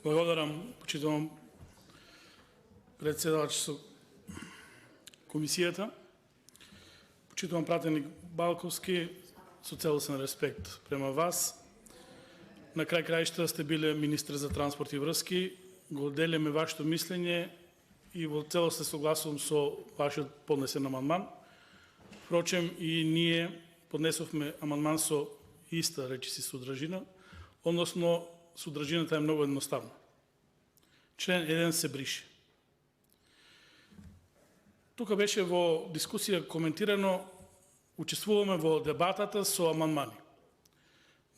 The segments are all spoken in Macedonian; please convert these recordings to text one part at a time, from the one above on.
Благодарам, почитувам председавач со комисијата. Почитувам пратеник Балковски, со целосен респект према вас. На крај краишта сте биле министр за транспорт и врски, го делиме вашето мислење и во целост се согласувам со вашиот поднесен амандман. Впрочем, и ние поднесовме амандман со иста речиси содржина, односно содржината е многу едноставна. Член 1 се брише. Тука беше во дискусија коментирано, учествуваме во дебатата со амандмани.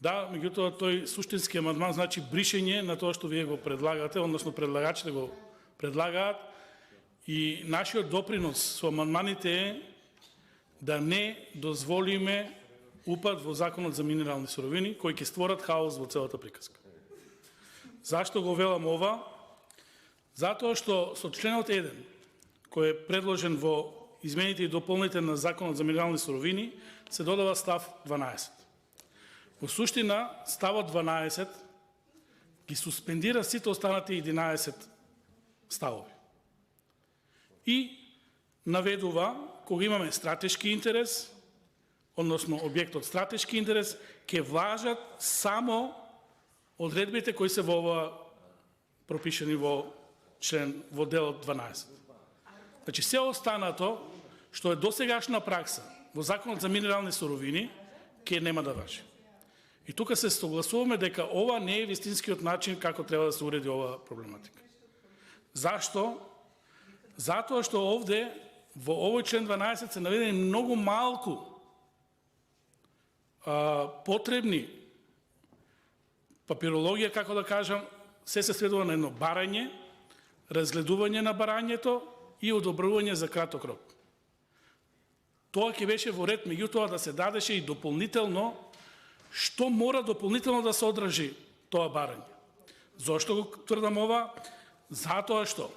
Да, меѓутоа тој суштински амандман значи бришење на тоа што вие го предлагате, односно предлагачите го предлагаат, и нашиот допринос со амандманите е да не дозволиме упад во Законот за минерални суровини, кои ќе створат хаос во целата приказка. Зашто го велам ова? Затоа што со членот 1, кој е предложен во измените и дополните на Законот за минерални суровини, се додава став 12. Во суштина, ставот 12 ги суспендира сите останати 11 ставови. И наведува, кога имаме стратешки интерес, односно објектот стратешки интерес, ќе важат само одредбите кои се во ова пропишени во член во делот 12. Значи се останато што е досегашна пракса во Законот за минерални суровини ќе нема да важи. И тука се согласуваме дека ова не е вистинскиот начин како треба да се уреди оваа проблематика. Зашто? Затоа што овде во овој член 12 се наведени многу малку потребни папирологија, како да кажам, се сведува на едно барање, разгледување на барањето и одобрување за краток рок. Тоа ќе беше во ред, меѓутоа да се дадеше и дополнително што мора дополнително да се одржи тоа барање. Зошто го тврдам ова? Затоа што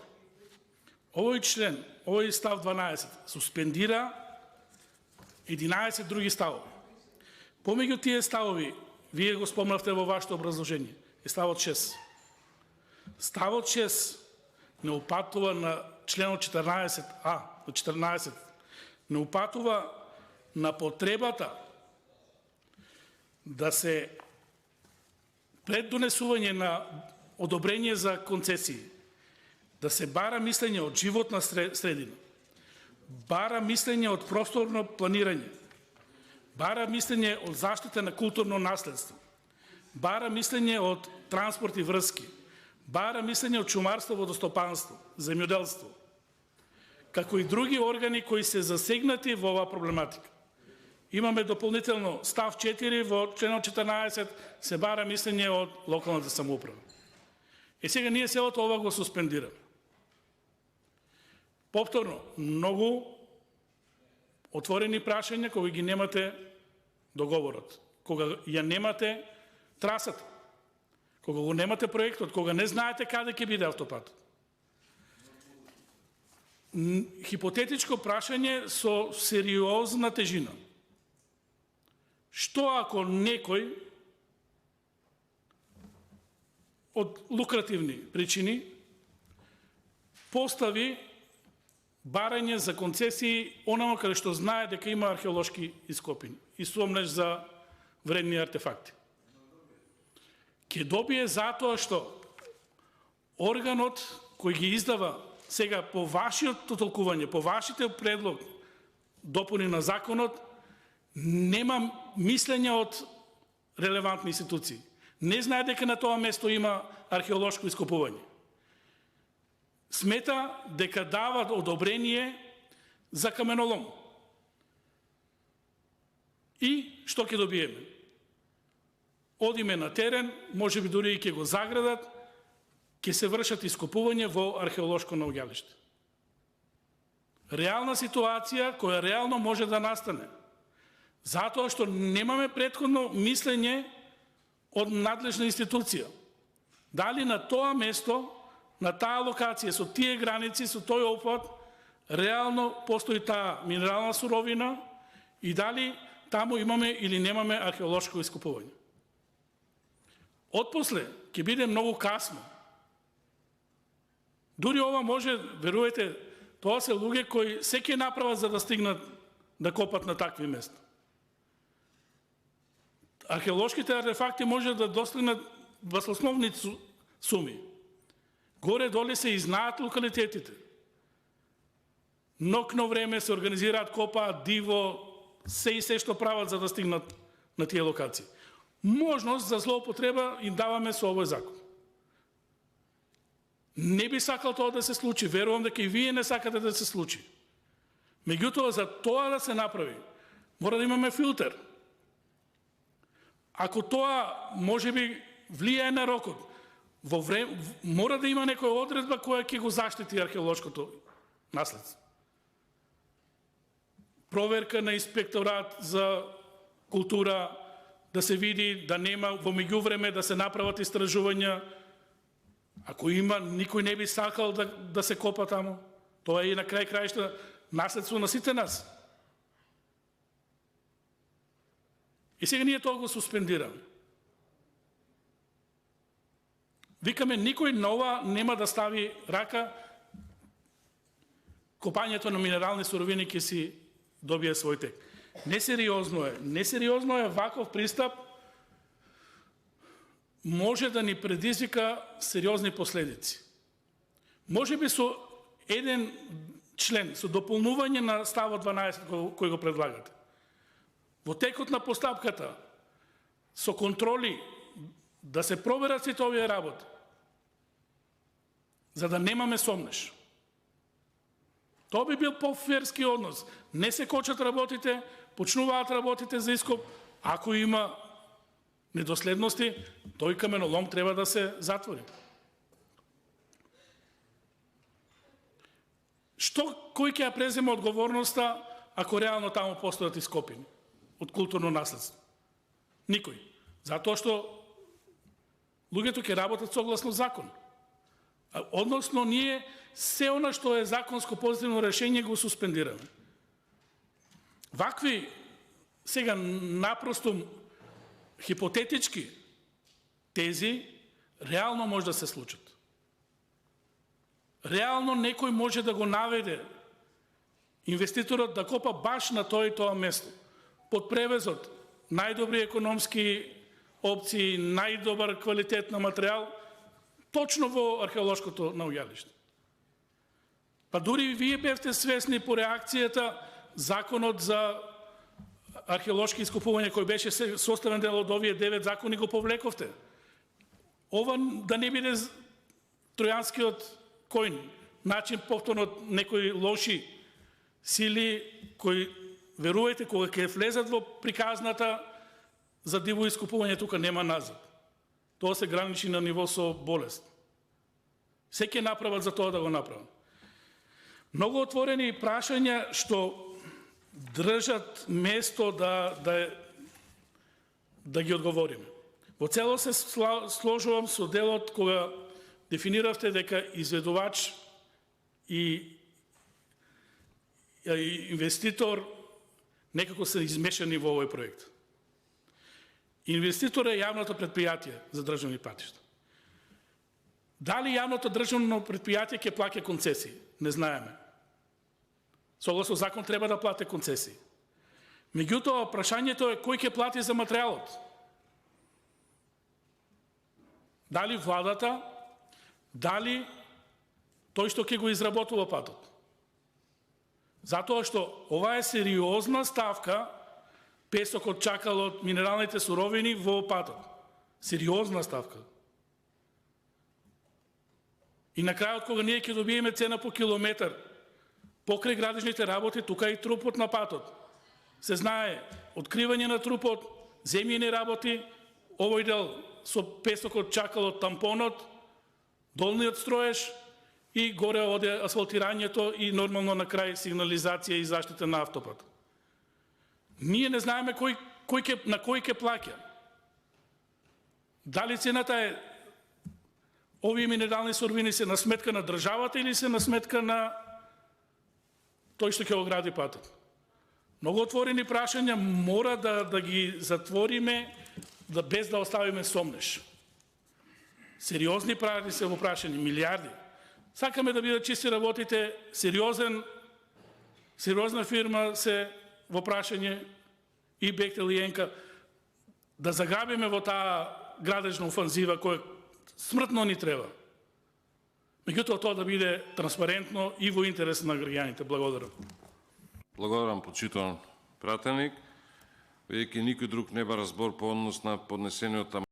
овој член, овој став 12 суспендира 11 други ставови. Помеѓу тие ставови, вие го спомнавте во вашето образложение, е ставот 6. Ставот 6 не упатува на членот 14а, на 14, не упатува на потребата да се пред донесување на одобрение за концесии, да се бара мислење од животна средина, бара мислење од просторно планирање, бара мислење од заштита на културно наследство, бара мислење од транспорт и врски, бара мислење од шумарство, водостопанство, земјоделство, како и други органи кои се засегнати во оваа проблематика. Имаме дополнително став 4 во членот 14 се бара мислење од локалната самоуправа. И сега ние селото ова го суспендираме. Повторно, многу отворени прашања кога ги немате договорот, кога ја немате трасата, кога го немате проектот, кога не знаете каде ќе биде автопатот. Хипотетичко прашање со сериозна тежина. Што ако некој од лукративни причини постави барање за концесии онамо каде што знае дека има археолошки ископини и сомнеш за вредни артефакти? Ќе добие затоа што органот кој ги издава сега по вашиот толкување, по вашите предлог допуни на законот, нема мислење од релевантни институции. Не знае дека на тоа место има археолошко ископување. Смета дека дава одобрение за каменолом. И што ќе добиеме? Одиме на терен, може би дури и ќе го заградат, ќе се вршат ископување во археолошко наоѓалиште. Реална ситуација која реално може да настане. Затоа што немаме претходно мислење од надлежна институција. Дали на тоа место, на таа локација, со тие граници, со тој опфат, реално постои таа минерална суровина и дали таму имаме или немаме археолошко ископување. Отпосле ќе биде многу касно Дури ова може, верувате, тоа се луѓе кои секи направат за да стигнат да копат на такви места. Археолошките артефакти може да достигнат баснословни суми. Горе-доле се и знаат локалитетите. Нокно време се организираат, копаат, диво, се и се што прават за да стигнат на тие локации. Можност за злоупотреба им даваме со овој закон. Не би сакал тоа да се случи, верувам дека и вие не сакате да се случи. Меѓутоа, за тоа да се направи, мора да имаме филтер. Ако тоа може би влијае на рокот, мора да има некоја одредба која ќе го заштити археолошкото наследство. Проверка на инспекторат за култура, да се види да нема во меѓувреме да се направат истражувања. Ако има, никој не би сакал да се копа таму. Тоа е и на крај краишта наследство на сите нас. И сега ние тоа го суспендираме. Викаме, никој на ова нема да стави рака, копањето на минерални суровини ќе си добие свој тек. Несериозно е. Несериозно е ваков пристап, може да ни предизвика сериозни последици. Може би со еден член, со дополнување на ставот 12 кој го предлагате. Во текот на постапката, со контроли, да се проверат сите овие работи, за да немаме сомнеш. Тоа би бил по-ферски однос. Не се кочат работите, почнуваат работите за ископ. Ако има недоследности, тој каменолом треба да се затвори. Кој ќе ја презема одговорноста ако реално таму постојат ископини од културно наследство? Никој. Затоа што луѓето ќе работат согласно закон. Односно, ние се она што е законско позитивно решение го суспендираме. Вакви, сега напросто хипотетички тези, реално може да се случат. Реално некој може да го наведе инвеститорот да копа баш на тоа и тоа место. Под превезот, најдобри економски опции, најдобар квалитет на материјал, точно во археолошкото наоѓалиште. Па дури вие бевте свесни по реакцијата законот за археолошки искупување кој беше составен дел од овие 9 закони го повлековте. Ова да не биде тројанскиот коњ, начин повторно од некои лоши сили кои, верувајте, кога ќе влезат во приказната за диво искупување, тука нема назад. Тоа се граничи на ниво со болест. Се ќе направат за тоа да го направат. Многу отворени прашања што држат место да ги одговориме. Во цело се сложувам со делот кога дефиниравте дека изведувач и инвеститор некако се измешани во овој проект. Инвеститор е јавното предпријатие за државни патишта. Дали јавното државно предпријатие ќе плаќа концесии? Не знаеме. Согласно закон треба да плати концесии. Меѓутоа, прашањето е кој ќе плати за материјалот? Дали владата, дали тој што ќе го изработува патот? Затоа што ова е сериозна ставка, песокот, чакалот, минералните суровини во патот. Сериозна ставка. И на крајот, кога ние ќе добиеме цена по километар, покрај градежните работи, тука и трупот на патот. Се знае, откривање на трупот, земјени работи, овој дел со песокот, чакалот, тампонот, долниот строеж и горе оде асфалтирањето и нормално на крај сигнализација и заштита на автопат. Ние не знаеме на кој ќе плаќа. Дали цената е овие минерални суровини се на сметка на државата или се на сметка на тој што ќе го гради патот. Многу отворени прашања мора да ги затвориме без да оставиме сомнеш. Сериозни пари се во прашање, милиарди. Сакаме да бидат чисти работите, сериозна фирма се во прашање и Бехтел и Енка, да заграбиме во таа градежна офанзива која смртно ни треба. Меѓутоа тоа да биде транспарентно и во интерес на граѓаните. Благодарам. Благодарам, почитуван пратеник. Веќе никој друг не бара збор по однос на поднесениот